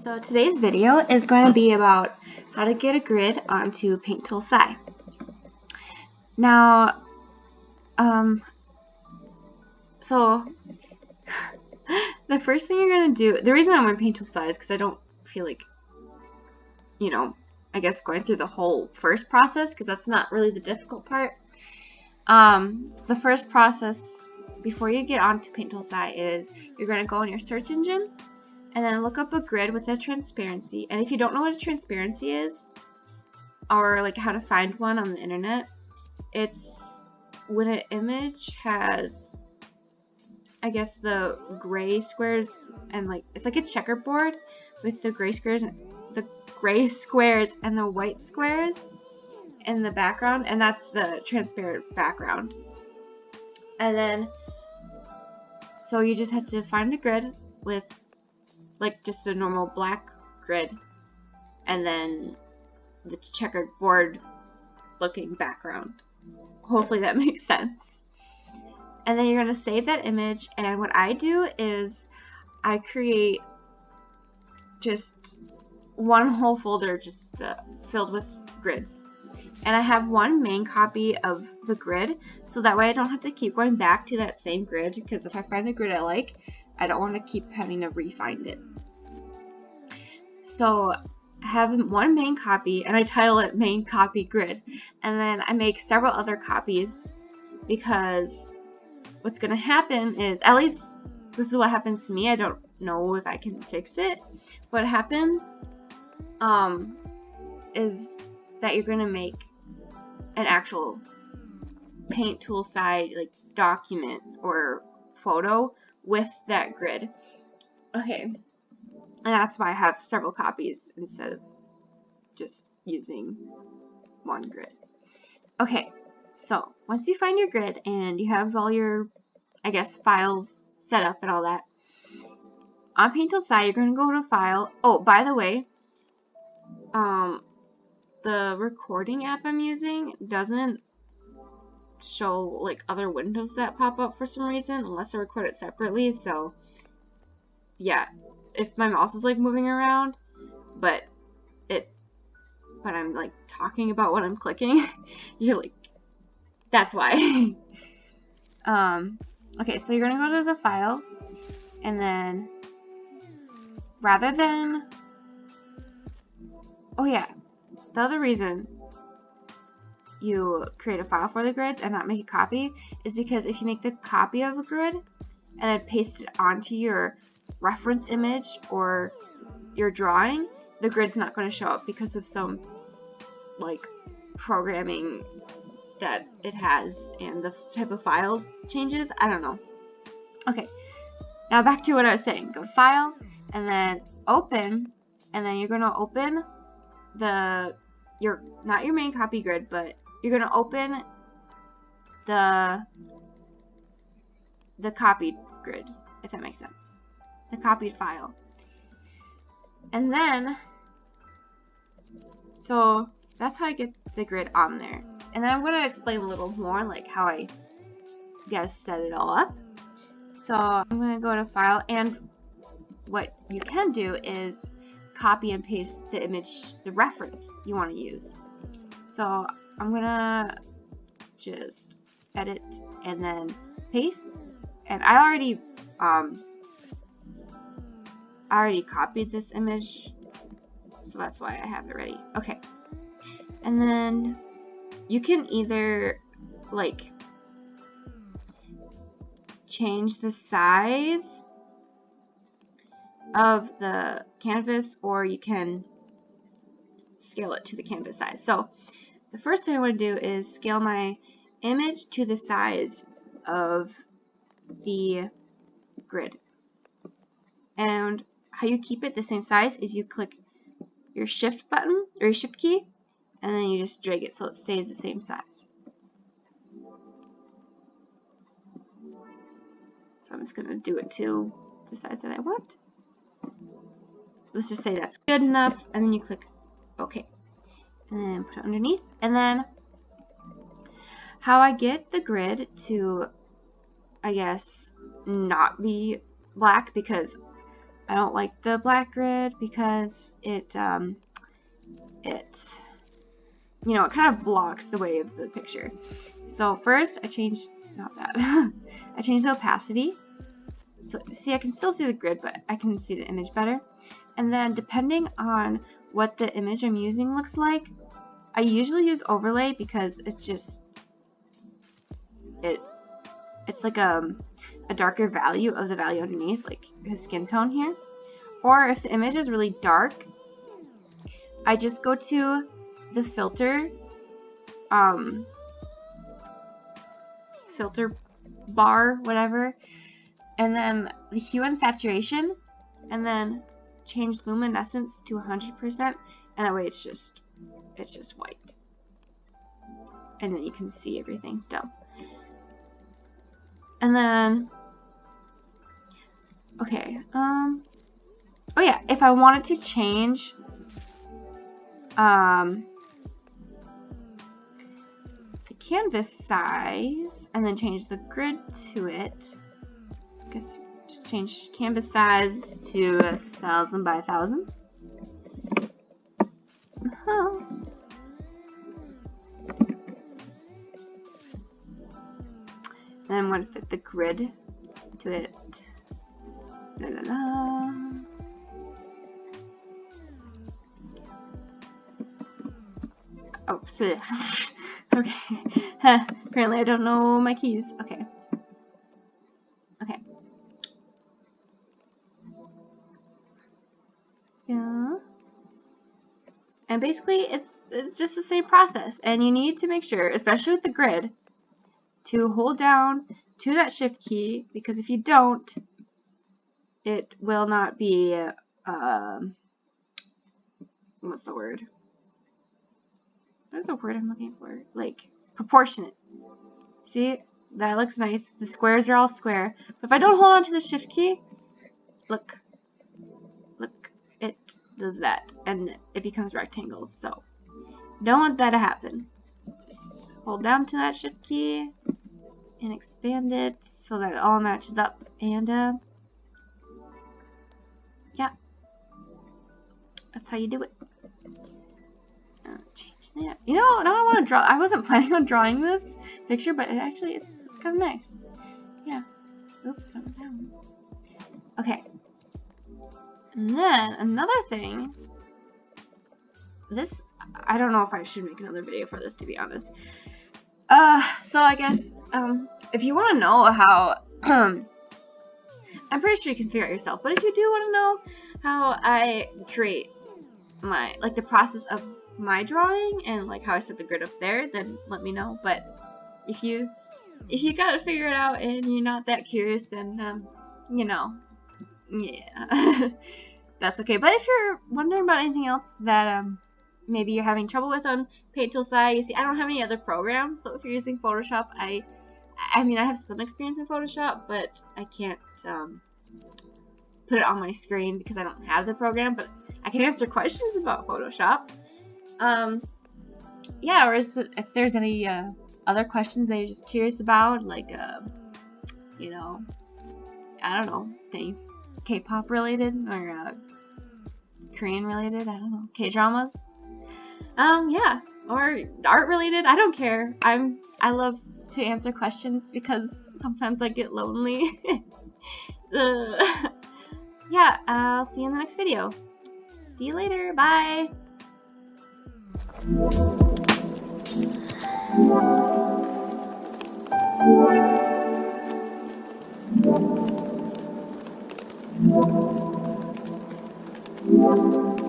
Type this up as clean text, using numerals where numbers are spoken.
So today's video is going to be about how to get a grid onto Paint Tool SAI. Now, so the first thing you're going to do, the reason I'm on Paint Tool SAI is because I don't feel like, I guess going through the whole first process, because that's not really the difficult part. The first process before you get onto Paint Tool SAI is you're going to go in your search engine and then look up a grid with a transparency. And if you don't know what a transparency is, or like how to find one on the internet, it's when an image has, I guess, the gray squares and it's like a checkerboard with the gray squares and the white squares in the background, and that's the transparent background. And then so you just have to find a grid with just a normal black grid and then the checkered board looking background. Hopefully that makes sense. And then you're going to save that image, and what I do is I create just one whole folder just filled with grids. And I have one main copy of the grid, so that way I don't have to keep going back to that same grid, because if I find a grid I like, I don't want to keep having to re-find it. So I have one main copy, and I title it main copy grid, and then I make several other copies, because what's going to happen is, at least this is what happens to me, I don't know if I can fix it. What happens is that you're going to make an actual Paint Tool SAI document or photo with that grid. Okay, and that's why I have several copies instead of just using one grid. Okay, so once you find your grid and you have all your, I guess, files set up and all that, on Paint Tool SAI you're going to go to File. Oh, by the way, the recording app I'm using doesn't show other windows that pop up for some reason unless I record it separately. So yeah, if my mouse is moving around, but I'm talking about what I'm clicking, you're that's why. Okay, so you're gonna go to the file, and then rather than, oh yeah, the other reason you create a file for the grids and not make a copy is because if you make the copy of a grid and then paste it onto your reference image or your drawing, the grid's not going to show up because of some programming that it has and the type of file changes. I don't know. Okay, now back to what I was saying. Go to File and then Open, and then you're going to open not your main copy grid, but you're going to open the copied grid, if that makes sense. The copied file. And then, so that's how I get the grid on there. And then I'm going to explain a little more how I set it all up. So I'm going to go to File, and what you can do is copy and paste the image, the reference you want to use. So I'm going to just edit and then paste. And I already copied this image, so that's why I have it ready. Okay, and then you can either change the size of the canvas, or you can scale it to the canvas size. So the first thing I want to do is scale my image to the size of the grid. And how you keep it the same size is you click your shift button or your shift key, and then you just drag it so it stays the same size. So I'm just going to do it to the size that I want. Let's just say that's good enough, and then you click OK. And then put it underneath. And then how I get the grid to, I guess, not be black, because I don't like the black grid because it kind of blocks the way of the picture. So first I changed, not that, I changed the opacity. So see, I can still see the grid, but I can see the image better. And then depending on what the image I'm using looks like, I usually use overlay because it's just, it's like a darker value of the value underneath, like his skin tone here. Or if the image is really dark, I just go to the filter bar, whatever, and then the hue and saturation, and then change luminescence to 100%, and that way it's just white, and then you can see everything still. And then okay, oh yeah, if I wanted to change the canvas size and then change the grid to it, I guess just change canvas size to 1000 by 1000. Then I'm going to fit the grid to it. La, la, la. Oh, okay. Apparently I don't know my keys. Okay. Okay. Yeah. And basically it's just the same process, and you need to make sure, especially with the grid, to hold down to that shift key, because if you don't, it will not be what's the word? What is the word I'm looking for? Like proportionate. See, that looks nice. The squares are all square. But if I don't hold on to the shift key, look, it does that, and it becomes rectangles. So don't want that to happen. Just hold down to that shift key and expand it so that it all matches up. And yeah, that's how you do it. Change that. You know, now I want to draw. I wasn't planning on drawing this picture, but it's kind of nice. Yeah. Oops, don't go down. Okay. And then another thing. This, I don't know if I should make another video for this, to be honest. So I guess if you want to know how, I'm pretty sure you can figure it out yourself. But if you do want to know how I create my, like, the process of my drawing and like how I set the grid up there, then let me know. But if you gotta figure it out and you're not that curious, then you know, yeah, that's okay. But if you're wondering about anything else that maybe you're having trouble with on Paint Tool SAI, you see, I don't have any other programs. So if you're using Photoshop, I mean, I have some experience in Photoshop, but I can't put it on my screen because I don't have the program. But I can answer questions about Photoshop. Yeah, or if there's any other questions that you're just curious about, like you know, I don't know, things K-pop related or Korean related, I don't know, K-dramas, yeah, or art related, I don't care. I love to answer questions because sometimes I get lonely. Yeah, I'll see you in the next video. See you later, bye. Thank you.